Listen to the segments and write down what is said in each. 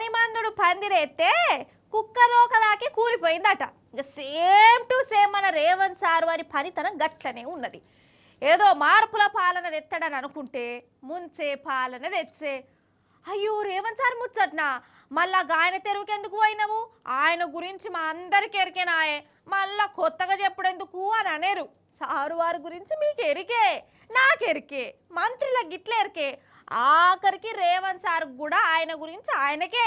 పని మందుడు పందిరేస్తే కుక్క దోకదాకి కూలిపోయిందట. ఇక సేమ్ టు సేమ్ మన రేవంత్ సార్ వారి పనితనం గట్లనే ఉన్నది. ఏదో మార్పుల పాలన తెత్తడని అనుకుంటే ముంచే పాలన తెచ్చే. అయ్యో రేవంత్ సార్ ముచ్చట్నా, మళ్ళా గాయన తెరువుకెందుకు అయినవు, ఆయన గురించి మా అందరికి ఎరికేనాయే, మళ్ళా కొత్తగా చెప్పుడెందుకు అని అనేరు. సారు వారి గురించి మీకు ఎరికే, నాకెరికే, మంత్రుల గిట్ల ఎరికే, ఆఖరికి రేవంత్ సార్ కూడా ఆయన గురించి ఆయనకే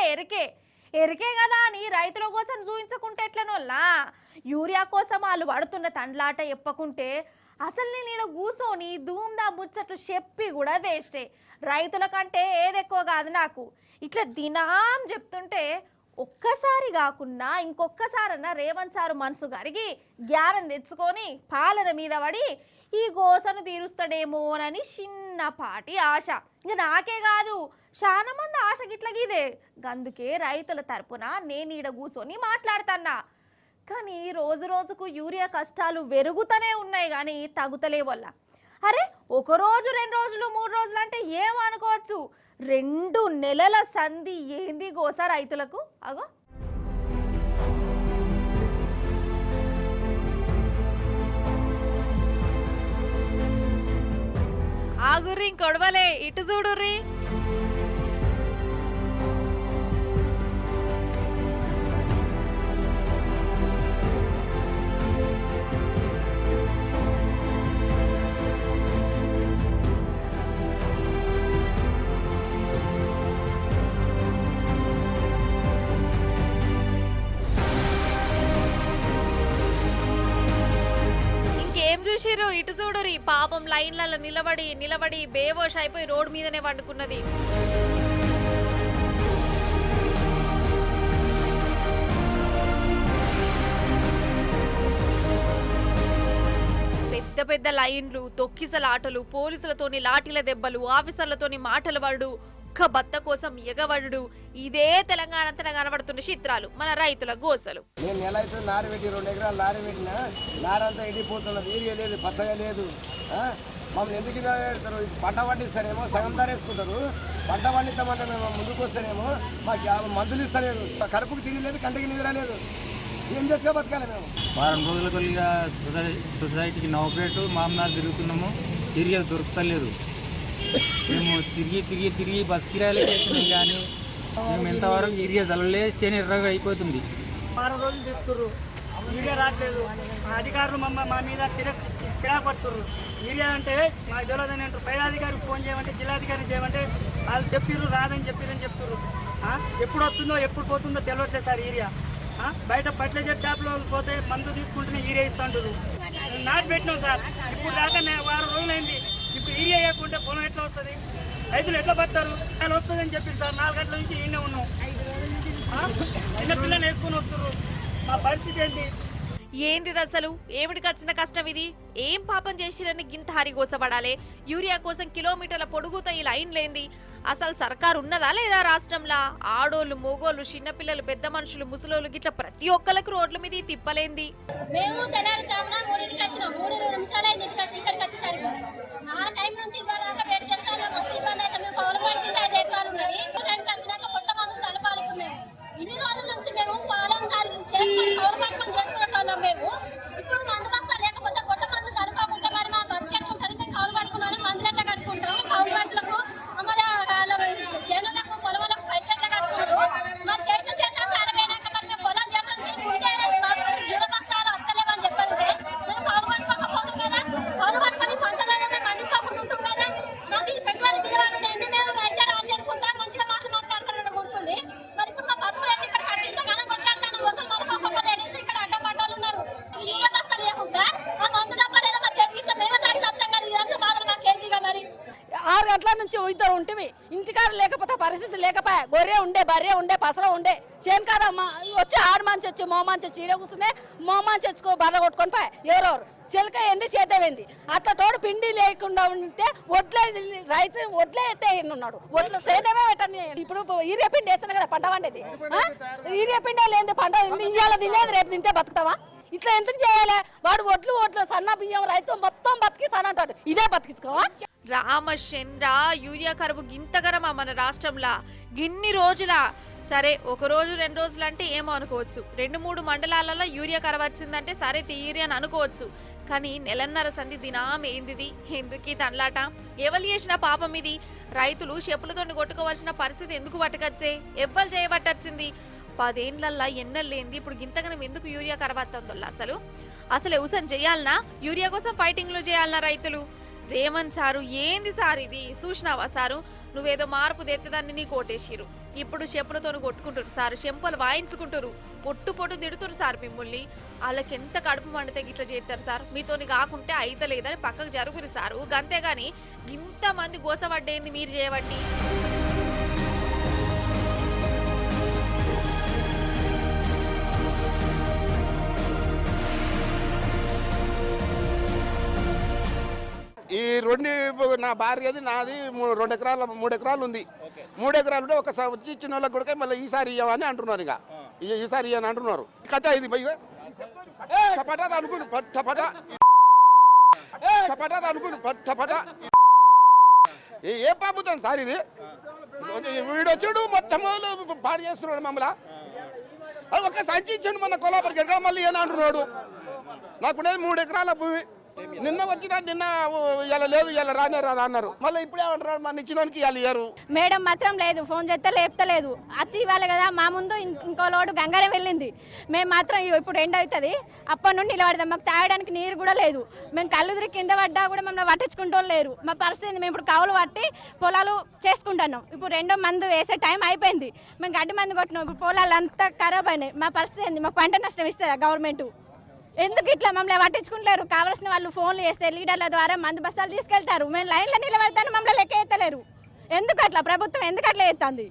ఎరికే కదా అని రైతుల కోసం చూపించకుంటే ఎట్లనోళ్ళా. యూరియా కోసం వాళ్ళు పడుతున్న తండ్లాట చెప్పకుంటే అసలు నేను ఈడ కూర్చొని ధూమ్దా ముచ్చట్లు చెప్పి కూడా వేస్టే. రైతుల కంటే ఏదెక్కువ కాదు నాకు. ఇట్లా దినాం చెప్తుంటే ఒక్కసారి కాకుండా ఇంకొక్కసారన్నా రేవంత్ సారు మనసు కరిగి జ్ఞానం తెచ్చుకొని పాలన మీద పడి ఈ గోసను తీరుస్తాడేమోనని చిన్నపాటి ఆశ. ఇక నాకే కాదు చాలా మంది ఆశ గిట్ల గీదే. అందుకే రైతుల తరపున నేను ఈడ కూర్చొని మాట్లాడుతున్నా. కానీ రోజు రోజుకు యూరియా కష్టాలు పెరుగుతూనే ఉన్నాయి కానీ తగ్గుతలే వల్ల. అరే ఒక రోజు 2 రోజులు 3 రోజులు అంటే ఏమనుకోవచ్చు, 2 నెలల సంధి ఏంది గోస రైతులకు. అగో ఆగుర్రి ఇంకొడవలే, ఇటు చూడుర్రి. ఏం చూసిర్రు, ఇటు చూడురి. పాపం లైన్లలో నిలబడి బేవోష్ అయిపోయి రోడ్డు మీదనే వండుకున్నది. పెద్ద లైన్లు, తొక్కిసలాటలు, పోలీసులతోని లాఠీల దెబ్బలు, ఆఫీసర్లతోని మాటలు పడు, ఒక్క బత్త కోసం ఎగవడు. ఇదే తెలంగాణ అంతటా కనబడుతున్న చిత్రాలు మన రైతుల గోసలు. నేను నెల అయితే నారు పెట్టి 2 ఎకరాలు నారు పెట్టినా నారంతా ఎండిపోతున్నది, ఏరియా లేదు, పచ్చగా లేదు. మమ్మల్ని ఎందుకు పెడతారు? పంట పండిస్తారేమో సగం ధర వేసుకుంటారు, పంట పండిస్తామంటే మేము ముందుకు వస్తేనేమో మాకు మందులు ఇస్తలేదు, కడుపుకు తిరిగి లేదు, కంటికి నిద్ర లేదు. ఏం చేసుగా బతకాలి మేము? వారం రోజుల కొద్దిగా సొసైటీకి నౌకరేటు మామూలు తిరుగుతున్నాము, తిరిగి దొరుకుతలేదు. మేము తిరిగి బస్ కిరాయిలు చేస్తున్నాం కానీ మేము ఎంతవరకు ఏరియా జల్లలే చేని ఎర్రగా అయిపోతుంది. వారం రోజులు తిరుగుతుర్రు, యూరియా రావట్లేదు. అధికారులు మా మీద చిరాకొడుతుర్రు. యూరియా అంటే మాకు తెలియదని అంటారు. పై అధికారికి ఫోన్ చేయమంటే, జిల్లాధికారికి చేయమంటే వాళ్ళు చెప్పిర్రు రాదని చెప్పిరని చెప్తుర్రు. ఎప్పుడు వస్తుందో ఎప్పుడు పోతుందో తెలియట్లేదు సార్. యూరియా బయట ఫర్టిలైజర్ షాప్లో పోతే మందు తీసుకుంటేనే యూరియా ఇస్తుంటారు. నాటు పెట్టినాం సార్, ఇప్పుడు దాకా వారం రోజులైంది. ఇప్పుడు యూరియా వేయకుంటే పొలం ఎట్లా వస్తుంది? రైతులు ఎట్లా పడతారు? వాళ్ళు వస్తుందని చెప్పింది సార్. 4 గంటల నుంచి ఈయనే ఉన్నాం. చిన్న పిల్లలు వేసుకొని వస్తున్నారు. మా పరిస్థితి ఏంటి? ఏంది అసలు? ఏమిటికి వచ్చిన కష్టం ఇది? ఏం పాపం చేసిరని గింత హరిగోసపడాలి? యూరియా కోసం కిలోమీటర్ల పొడుగుతో ఈ లైన్ లేంది. అసలు సర్కారు ఉన్నదా లేదా రాష్ట్రంలో? ఆడోళ్ళు, మోగోళ్ళు, చిన్నపిల్లలు, పెద్ద మనుషులు, ముసలోళ్ళు గిట్ల ప్రతి ఒక్కరికి రోడ్ల మీద తిప్పలేంది. మేము తెల్లారుజామున 3కి వచ్చినాం, 3 నిమిషాలు ఇక్కడికి వచ్చేసరికి ఆ టైం నుంచి ఇవ్వడాక వెయిట్ చేస్తాను. మస్తు ఇబ్బంది అయితే మేము కౌలు పడితే 5 ఎకరాలు ఉన్నది. టైంకి వచ్చినాక కొత్త మందులు కలపాలి. ఇప్పుడు మేము ఇన్ని రోజుల నుంచి మేము పొలం చేసుకొని కౌలు పట్టుకొని చేసుకున్నట్టు మేము. ఇప్పుడు మందు బస్తా లేకపోతే కొత్త మందులు కలుపుకుంటే మరి మా బతికెట్ ఉంటుంది. మేము కౌలు పట్టుకున్నాను, మందులు ఎట్లా కట్టుకుంటాం? కౌలు పట్టులకు మరి చేనులకు పొలములకు బయట ఎట్లా కట్టుకుంటారు? మరి చేసిన చేతులకు అరవైనాక మరి మేము పొలాలు చేస్తాం. ఉంటే యువ బస్తాలు అత్తలేమని చెప్పాలంటే మేము కౌలు పట్టుకోకపోతుంది కదా. కౌలు పట్టుకొని పంటలు మేము పండించుకోకుండా ఉంటాం కదా. మాకు పెట్టుబడి పిల్లవాడు ఏంటి? మేము రైతే రాజు అనుకుంటాం, మంచిగా మాట్లాడుతున్నాడు కూర్చోండి. మరి ఇప్పుడు మా బతుకు ఏంటి? ఇక్కడ ఖచ్చితంగా కొట్లాడతాను. ఒక్కొక్క లేడీస్ ఇక్కడ అడ్డపడ్డాలు ఉన్నారు. ఈ యువ బస్తాలు లేకుండా ఆ మందు డబ్బాలు మా చేతికి మేమే తాగి చెప్తాం కదా. ఇదంతా బాధలు మాకేంటిగా మరి. 6 గంటల నుంచి ఇద్దరు ఉంటివి, ఇంటికాడ లేకపోతే పరిస్థితి లేకపోయా. గొర్రె ఉండే, బర్రె ఉండే, పసర ఉండే, చేనుకాడ వచ్చి ఆడ మంచి వచ్చి మో మంచి వచ్చి ఈడ కూర్చునే మో మంచి వచ్చుకో బర్ర కొట్టుకొని పోయా. ఎవరెవరు చిలక ఏంది చేతవేంది అట్లా తోడు పిండి లేకుండా ఉంటే రైతు ఒడ్లే ఎత్తే ఉన్నాడు. ఒడ్లు చేతమే పెట్టని. ఇప్పుడు ఈరియా పిండి వేస్తాను కదా పంట పండేది. ఈరియా పిండి లేని పంట ఇవాళ తినేది రేపు తింటే బతుకుతావా? ఇట్లా ఎందుకు చేయాలి? వాడు ఒడ్లు సన్న బియ్యం రైతు మొత్తం బతికిస్తానంటాడు. ఇదే బతికించుకోవా? రామచంద్ర యూరియా కరువు గింతగరమా మన రాష్ట్రంలో? గిన్ని రోజుల సరే ఒక రోజు 2 రోజులు అంటే ఏమో అనుకోవచ్చు, 2-3 మండలాలలో యూరియా కరవ వచ్చిందంటే సరే యూరియా అని అనుకోవచ్చు. కానీ నెలన్నర సంధి దినాం ఏందిది, ఎందుకు తండ్లాట, ఎవరు చేసిన పాపం ఇది? రైతులు చెప్పులతో కొట్టుకోవాల్సిన పరిస్థితి ఎందుకు పట్టుకొచ్చే, ఎవ్వరు చేయబట్టొచ్చింది? 10 ఏళ్ళల్లా ఎన్నెళ్ళేంది ఇప్పుడు గింతగనం ఎందుకు యూరియా కరవత్తుందో అసలు వ్యవసాయం చేయాలనా, యూరియా కోసం ఫైటింగ్లు చేయాలనా రైతులు? రేవంత్ సారు ఏంది సార్ ఇది, చూసినావా సారు, నువ్వేదో మార్పు తెత్తదాన్ని నీ కోటేసిరు, ఇప్పుడు చెప్పులతో కొట్టుకుంటారు సార్, చెంపలు వాయించుకుంటారు, పొట్టు తిడుతురు సార్ మిమ్మల్ని. వాళ్ళకి ఎంత కడుపు మండితే గిట్లా చేస్తారు సార్, మీతోని కాకుంటే అయితలేదని పక్కకు జరుగురు సారు. అంతేగాని ఇంతమంది గోసపడ్డేంది మీరు చేయబట్టి? ఈ నా భార్యది నాది 2 ఎకరాల 3 ఎకరాలు ఉంది. 3 ఎకరాలు ఉంటే ఒక వచ్చి ఇచ్చిన వాళ్ళకి కూడా మళ్ళీ ఈసారి ఇవ్వని అంటున్నారు. ఇక ఈసారి ఇవ్వని అంటున్నారు. కథ ఇది టపటా అనుకుని టపటా ఏ పాపుతాను సార్ ఇది? వీడొచ్చాడు మొత్తం పాడు చేస్తున్నాడు మమ్మల్ని. ఒక సంచి ఇచ్చాడు మన కొలాపరికి ఎక్కడ మళ్ళీ ఏనా అంటున్నాడు. నాకుండేది 3 ఎకరాల భూమి. నిన్న ఇలా లేదు, ఇలా రానే రాదు అన్నారు. మళ్ళీ ఇప్పుడే అంటున్నారు మన ఇచ్చినోనికి ఇలా ఇయ్యారు. మేడం మాత్రం లేదు, ఫోన్ చేస్తే లేపుతలేదు. వచ్చి ఇవ్వాలి కదా, మా ముందు ఇంకో లోడు గంగారం వెళ్ళింది. మేము మాత్రం ఇప్పుడు ఎండ అవుతుంది, అప్పటి నుండి నిలబడదాం. మాకు తాగడానికి నీరు కూడా లేదు. మేము కళ్ళు తిరిగి కింద పడ్డా కూడా మమ్మల్ని పట్టించుకుంటూ లేరు. మా పరిస్థితి మేము ఇప్పుడు కౌలు పట్టి పొలాలు చేసుకుంటున్నాం. ఇప్పుడు 2వ మందు వేసే టైం అయిపోయింది. మేము గడ్డి మందు కొట్టినాం. ఇప్పుడు పొలాలు అంతా ఖరాబ్ అయినాయి. మా పరిస్థితి ఏంది? మాకు పంట నష్టం ఇస్తుందా గవర్నమెంట్? ఎందుకు ఇట్లా మమ్మల్ని పట్టించుకుంటలేరు? కావాల్సిన వాళ్ళు ఫోన్లు చేస్తే లీడర్ల ద్వారా మందు బస్తాలు తీసుకెళ్తారు. మేము లైన్లో నిలబడతాను, మమ్మల్ని లెక్క ఎత్తలేరు. ఎందుకు అట్లా? ప్రభుత్వం ఎందుకు అట్లా ఎత్తుంది?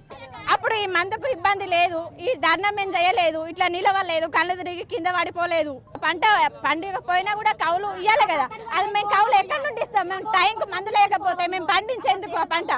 అప్పుడు ఈ మందుకు ఇబ్బంది లేదు, ఈ ధర్నా మేము చేయలేదు, ఇట్లా నిలవలేదు, కళ్ళు తిరిగి కింద పడిపోలేదు. పంట పండుగ పోయినా కూడా కౌలు ఇవ్వాలి కదా, అది మేము కౌలు ఎక్కడి నుండి ఇస్తాం? మేము టైంకు మందు లేకపోతే మేము పండించేందుకు ఆ పంట